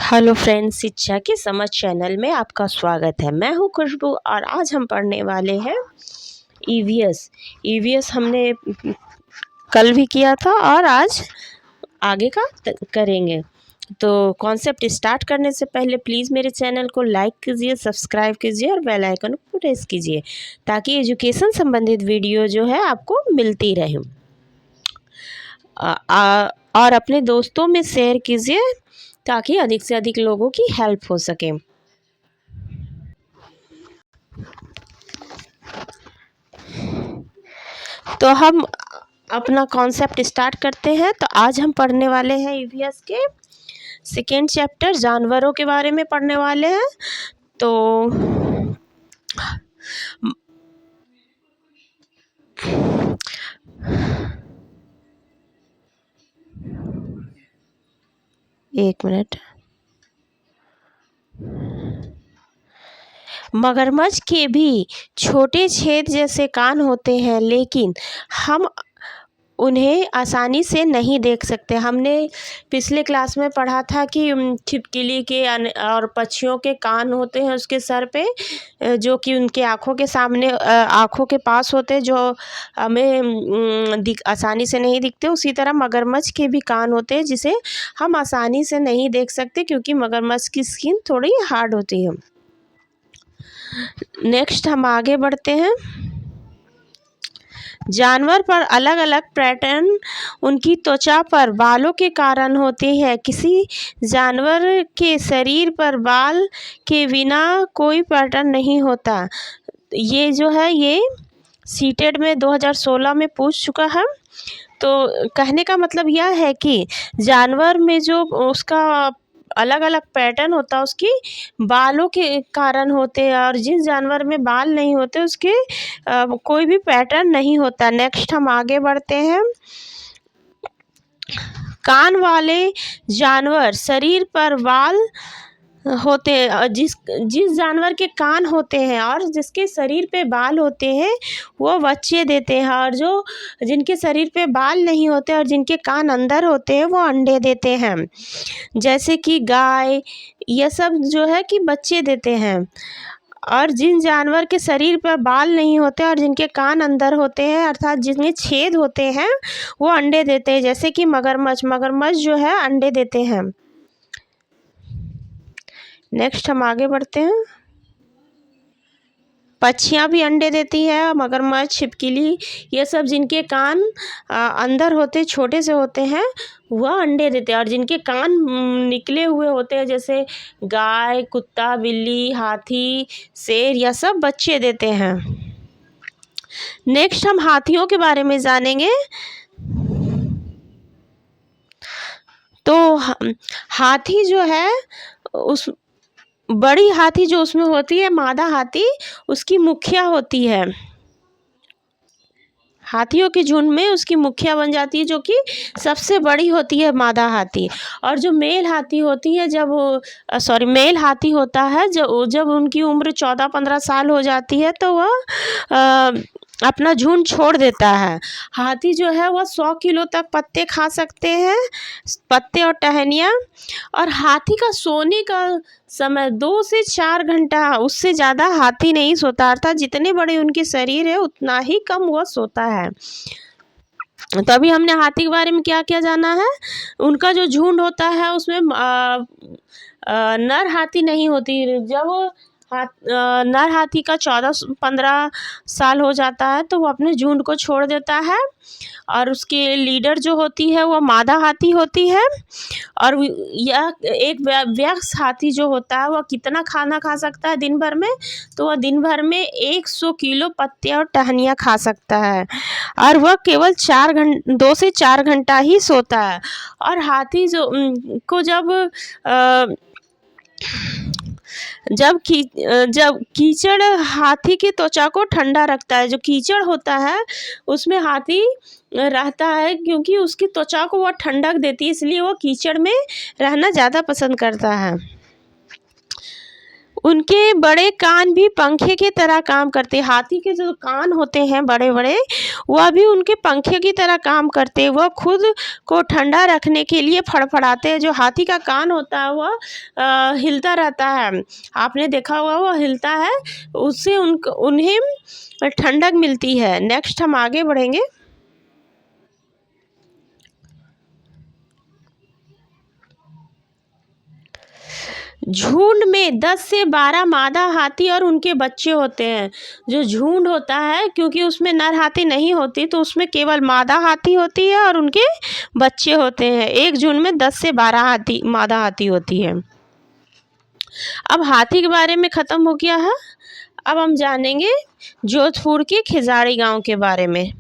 Hello friends, शिक्षा की समझ चैनल में आपका स्वागत है। मैं हूं खुशबू और आज हम पढ़ने वाले हैं ईवीएस हमने कल भी किया था और आज आगे का करेंगे। तो कॉन्सेप्ट स्टार्ट करने से पहले प्लीज़ मेरे चैनल को लाइक कीजिए, सब्सक्राइब कीजिए और बेल आइकन को प्रेस कीजिए ताकि एजुकेशन संबंधित वीडियो जो है आपको मिलती रहे। और अपने दोस्तों में शेयर कीजिए ताकि अधिक से अधिक लोगों की हेल्प हो सके। तो हम अपना कॉन्सेप्ट स्टार्ट करते हैं। तो आज हम पढ़ने वाले हैं ईवीएस के सेकेंड चैप्टर जानवरों के बारे में पढ़ने वाले हैं। तो एक मिनट। मगरमच्छ के भी छोटे छेद जैसे कान होते हैं, लेकिन हम उन्हें आसानी से नहीं देख सकते। हमने पिछले क्लास में पढ़ा था कि छिपकली के और पक्षियों के कान होते हैं उसके सर पे, जो कि उनके आँखों के सामने आँखों के पास होते हैं, जो हमें आसानी से नहीं दिखते। उसी तरह मगरमच्छ के भी कान होते हैं जिसे हम आसानी से नहीं देख सकते क्योंकि मगरमच्छ की स्किन थोड़ी हार्ड होती है। नेक्स्ट हम आगे बढ़ते हैं। जानवर पर अलग अलग पैटर्न उनकी त्वचा पर बालों के कारण होते हैं। किसी जानवर के शरीर पर बाल के बिना कोई पैटर्न नहीं होता। ये जो है ये सीटेड में 2016 में पूछ चुका है। तो कहने का मतलब यह है कि जानवर में जो उसका अलग अलग पैटर्न होता है उसकी बालों के कारण होते हैं, और जिस जानवर में बाल नहीं होते उसके कोई भी पैटर्न नहीं होता। नेक्स्ट हम आगे बढ़ते हैं। कान वाले जानवर शरीर पर बाल होते हैं। जिस जानवर के कान होते हैं और जिसके शरीर पे बाल होते हैं वो बच्चे देते हैं, और जो जिनके शरीर पे बाल नहीं होते और जिनके कान अंदर होते हैं वो अंडे देते हैं। जैसे कि गाय, ये सब जो है कि बच्चे देते हैं। और जिन जानवर के शरीर पर बाल नहीं होते और जिनके कान अंदर होते हैं अर्थात जिनमें छेद होते हैं वो अंडे देते हैं। जैसे कि मगरमच्छ जो है अंडे देते हैं। नेक्स्ट हम आगे बढ़ते हैं। पक्षियाँ भी अंडे देती है, मगरमच्छ, छिपकली, ये सब जिनके कान अंदर होते छोटे से होते हैं वह अंडे देते हैं, और जिनके कान निकले हुए होते हैं जैसे गाय, कुत्ता, बिल्ली, हाथी, शेर, यह सब बच्चे देते हैं। नेक्स्ट हम हाथियों के बारे में जानेंगे। तो हाथी जो है उस बड़ी हाथी जो उसमें होती है मादा हाथी, उसकी मुखिया होती है। हाथियों के झुंड में उसकी मुखिया बन जाती है, जो कि सबसे बड़ी होती है मादा हाथी। और जो मेल हाथी होती है मेल हाथी होता है जब उनकी उम्र 14-15 साल हो जाती है तो वह अपना झुंड छोड़ देता है। हाथी जो है वह 100 किलो तक पत्ते खा सकते हैं, पत्ते और टहनियाँ। और हाथी का सोने का समय 2 से 4 घंटा, उससे ज़्यादा हाथी नहीं सोता। अर्थात जितने बड़े उनके शरीर है उतना ही कम वह सोता है। तो अभी हमने हाथी के बारे में क्या क्या जाना है। उनका जो झुंड होता है उसमें नर हाथी नहीं होती। जब नर हाथी का 14-15 साल हो जाता है तो वो अपने झुंड को छोड़ देता है, और उसके लीडर जो होती है वो मादा हाथी होती है। और यह एक वयस्क हाथी जो होता है वह कितना खाना खा सकता है दिन भर में, तो वह दिन भर में 100 किलो पत्ते और टहनियाँ खा सकता है, और वह केवल 2 से 4 घंटा ही सोता है। और हाथी को जब कीचड़ हाथी की त्वचा को ठंडा रखता है। जो कीचड़ होता है उसमें हाथी रहता है क्योंकि उसकी त्वचा को वह ठंडक देती है, इसलिए वो कीचड़ में रहना ज़्यादा पसंद करता है। उनके बड़े कान भी पंखे की तरह काम करते। हाथी के जो कान होते हैं बड़े बड़े, वह भी उनके पंखे की तरह काम करते। वह खुद को ठंडा रखने के लिए फड़फड़ाते हैं। जो हाथी का कान होता है वह हिलता रहता है, आपने देखा होगा वह हिलता है, उससे उन्हें ठंडक मिलती है। नेक्स्ट हम आगे बढ़ेंगे। झुंड में 10 से 12 मादा हाथी और उनके बच्चे होते हैं। जो झुंड होता है, क्योंकि उसमें नर हाथी नहीं होती, तो उसमें केवल मादा हाथी होती है और उनके बच्चे होते हैं। एक झुंड में 10 से 12 मादा हाथी होती है। अब हाथी के बारे में ख़त्म हो गया है। अब हम जानेंगे जोधपुर के खिजाड़ी गांव के बारे में।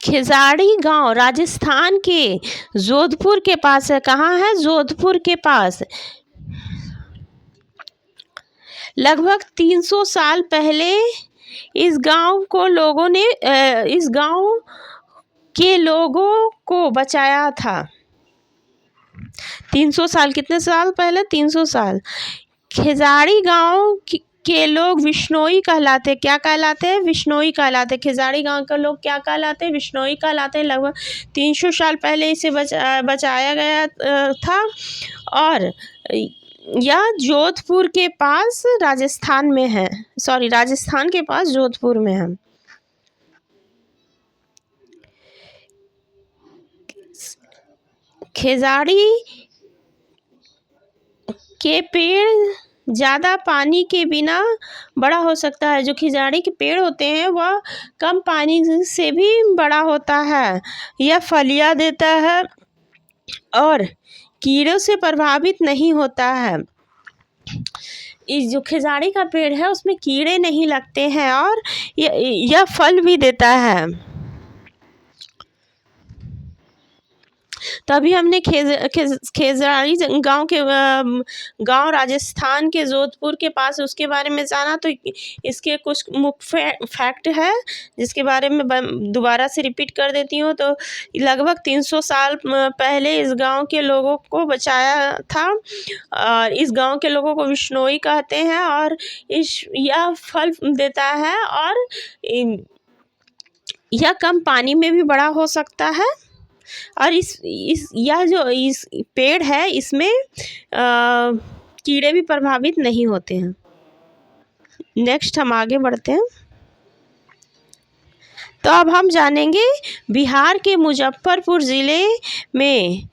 खिजाड़ी गांव राजस्थान के जोधपुर के पास है। कहाँ है? जोधपुर के पास। लगभग 300 साल पहले इस गांव के लोगों को बचाया था। 300 साल, कितने साल पहले? 300 साल। खिजाड़ी गांव के लोग विश्नोई कहलाते। क्या कहलाते हैं? विश्नोई कहलाते। खिजाड़ी गांव के लोग क्या कहलाते हैं? विश्नोई कहलाते। लगभग 300 साल पहले इसे बचाया गया था और यह जोधपुर के पास राजस्थान में है। राजस्थान के पास जोधपुर में है। खिजाड़ी के पेड़ ज़्यादा पानी के बिना बड़ा हो सकता है। जो खिजाड़ी के पेड़ होते हैं वह कम पानी से भी बड़ा होता है। यह फलियां देता है और कीड़ों से प्रभावित नहीं होता है। इस जो खिजाड़ी का पेड़ है उसमें कीड़े नहीं लगते हैं और यह फल भी देता है। तभी हमने खिजाड़ी गांव राजस्थान के जोधपुर के पास, उसके बारे में जाना। तो इसके कुछ मुख्य फैक्ट है जिसके बारे में दोबारा से रिपीट कर देती हूँ। तो लगभग 300 साल पहले इस गांव के लोगों को बचाया था और इस गांव के लोगों को विश्नोई कहते हैं और यह फल देता है और यह कम पानी में भी बड़ा हो सकता है। और यह जो इस पेड़ है इसमें कीड़े भी प्रभावित नहीं होते हैं। नेक्स्ट हम आगे बढ़ते हैं। तो अब हम जानेंगे बिहार के मुजफ्फरपुर ज़िले में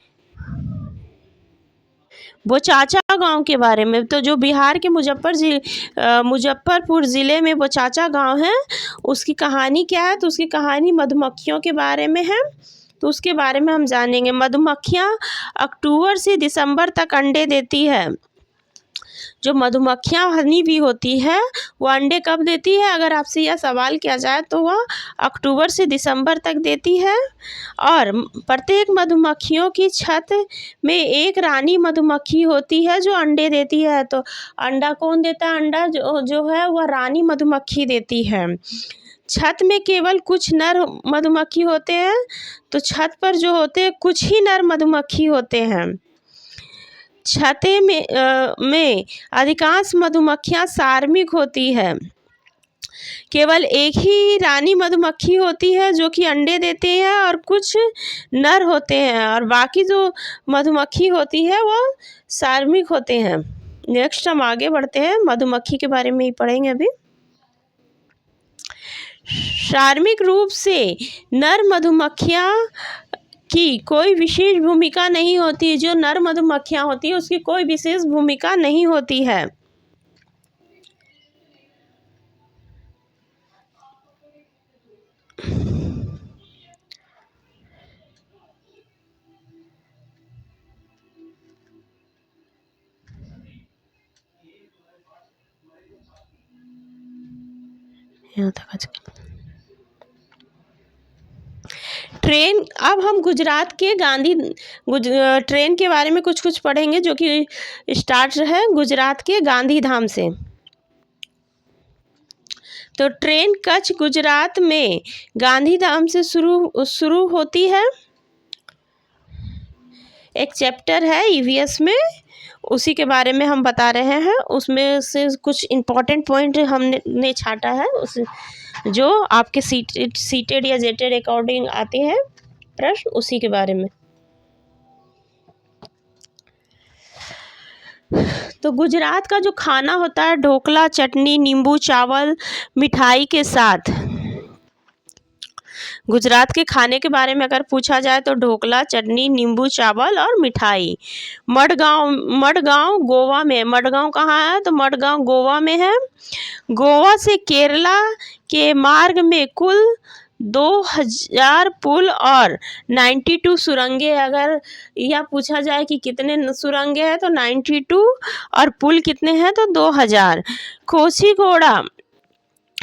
बोचाचा गांव के बारे में। तो जो बिहार के मुजफ्फरपुर ज़िले में बोचाचा गांव है, उसकी कहानी क्या है? तो उसकी कहानी मधुमक्खियों के बारे में है। तो उसके बारे में हम जानेंगे। मधुमक्खियां अक्टूबर से दिसंबर तक अंडे देती है। जो मधुमक्खियां हनी भी होती है वो अंडे कब देती है? अगर आपसे यह सवाल किया जाए तो वह अक्टूबर से दिसंबर तक देती है। और प्रत्येक मधुमक्खियों की छत में एक रानी मधुमक्खी होती है जो अंडे देती है। तो अंडा कौन देता है? अंडा जो है वह रानी मधुमक्खी देती है। छत में केवल कुछ नर मधुमक्खी होते हैं। तो छत पर जो होते हैं कुछ ही नर मधुमक्खी होते हैं। छते में अधिकांश मधुमक्खियां सार्मिक होती है। केवल एक ही रानी मधुमक्खी होती है जो कि अंडे देते हैं और कुछ नर होते हैं और बाकी जो मधुमक्खी होती है वह सार्मिक होते हैं। नेक्स्ट हम आगे बढ़ते हैं। मधुमक्खी के बारे में ही पढ़ेंगे अभी। शारीरिक रूप से नर मधुमक्खियां की कोई विशेष भूमिका नहीं होती। जो नर मधुमक्खियां होती है उसकी कोई विशेष भूमिका नहीं होती है। यहाँ तक ट्रेन। अब हम गुजरात के ट्रेन के बारे में कुछ पढ़ेंगे जो कि स्टार्ट है गुजरात के गांधीधाम से। तो ट्रेन कच्छ गुजरात में गांधीधाम से शुरू होती है। एक चैप्टर है ईवीएस में, उसी के बारे में हम बता रहे हैं। उसमें से कुछ इम्पॉर्टेंट पॉइंट हमने छाटा है, उस जो आपके सीटेड या जेटेड अकॉर्डिंग आते हैं प्रश्न, उसी के बारे में। तो गुजरात का जो खाना होता है ढोकला, चटनी, नींबू, चावल, मिठाई के साथ। गुजरात के खाने के बारे में अगर पूछा जाए तो ढोकला, चटनी, नींबू, चावल और मिठाई। मडगांव गोवा में। मडगांव कहाँ है? तो मडगांव गोवा में है। गोवा से केरला के मार्ग में कुल 2000 पुल और 92 सुरंगें। अगर यह पूछा जाए कि कितने सुरंगें हैं तो 92, और पुल कितने हैं तो 2000।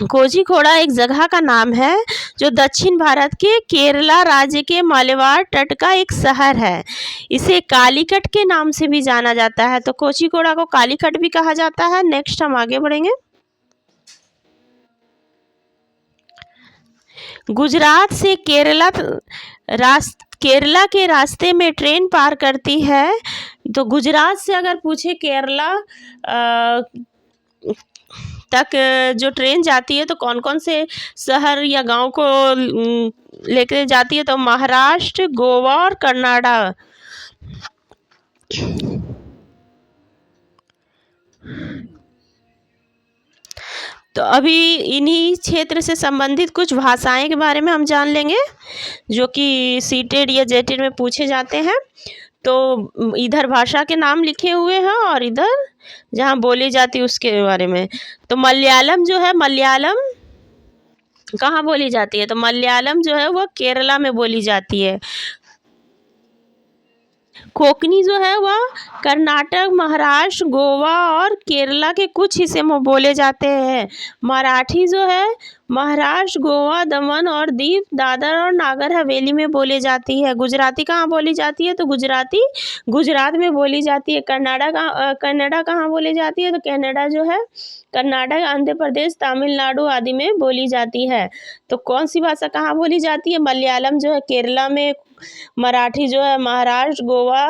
कोझीकोड़ा एक जगह का नाम है जो दक्षिण भारत के केरला राज्य के मालाबार तट का एक शहर है। इसे कालीकट के नाम से भी जाना जाता है। तो कोझीकोड़ा को कालीकट भी कहा जाता है। नेक्स्ट हम आगे बढ़ेंगे। गुजरात से केरला के रास्ते में ट्रेन पार करती है। तो गुजरात से अगर पूछे केरला तक जो ट्रेन जाती है तो कौन कौन से शहर या गांव को लेकर जाती है? तो महाराष्ट्र, गोवा और कर्नाटक। तो अभी इन्हीं क्षेत्र से संबंधित कुछ भाषाएं के बारे में हम जान लेंगे जो कि सीटेड या जेटेड में पूछे जाते हैं। तो इधर भाषा के नाम लिखे हुए हैं और इधर जहाँ बोली जाती है उसके बारे में। तो मलयालम जो है, मलयालम कहाँ बोली जाती है? तो मलयालम जो है वह केरला में बोली जाती है। कोंकणी जो है वह कर्नाटक, महाराष्ट्र, गोवा और केरला के कुछ हिस्से में बोले जाते हैं। मराठी जो है महाराष्ट्र, गोवा, दमन और दीव, दादर और नागर हवेली में बोली जाती है। गुजराती कहाँ बोली जाती है? तो गुजराती गुजरात में बोली जाती है। कन्नड़ा कहाँ बोली जाती है? तो कन्नड़ा जो है कर्नाटक, आंध्र प्रदेश, तमिलनाडु आदि में बोली जाती है। तो कौन सी भाषा कहाँ बोली जाती है? मलयालम जो है केरला में, मराठी जो है महाराष्ट्र, गोवा,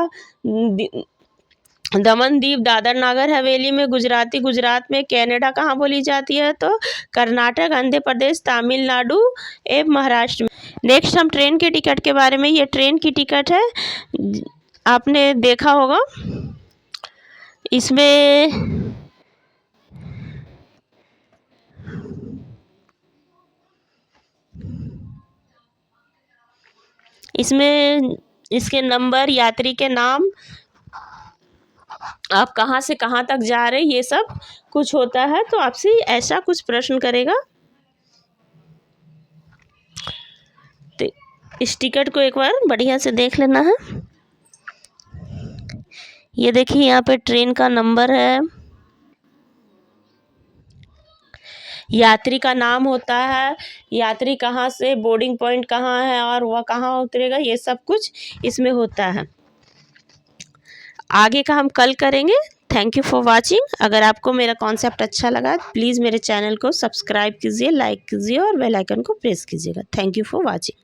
दमन दीव, दादर नागर हवेली में, गुजराती गुजरात में, कनाडा कहाँ बोली जाती है? तो कर्नाटक, आंध्र प्रदेश, तमिलनाडु एवं महाराष्ट्र में। नेक्स्ट हम ट्रेन के टिकट के बारे में। ये ट्रेन की टिकट है, आपने देखा होगा। इसमें इसके नंबर, यात्री के नाम, आप कहाँ से कहाँ तक जा रहे, ये सब कुछ होता है। तो आपसे ऐसा कुछ प्रश्न करेगा। तो इस टिकट को एक बार बढ़िया से देख लेना है। ये देखिए यहाँ पे ट्रेन का नंबर है, यात्री का नाम होता है, यात्री कहाँ से, बोर्डिंग पॉइंट कहाँ है और वह कहाँ उतरेगा, ये सब कुछ इसमें होता है। आगे का हम कल करेंगे। Thank you for watching. अगर आपको मेरा कॉन्सेप्ट अच्छा लगा प्लीज़ मेरे चैनल को सब्सक्राइब कीजिए, लाइक कीजिए और बेल आइकन को प्रेस कीजिएगा। Thank you for watching.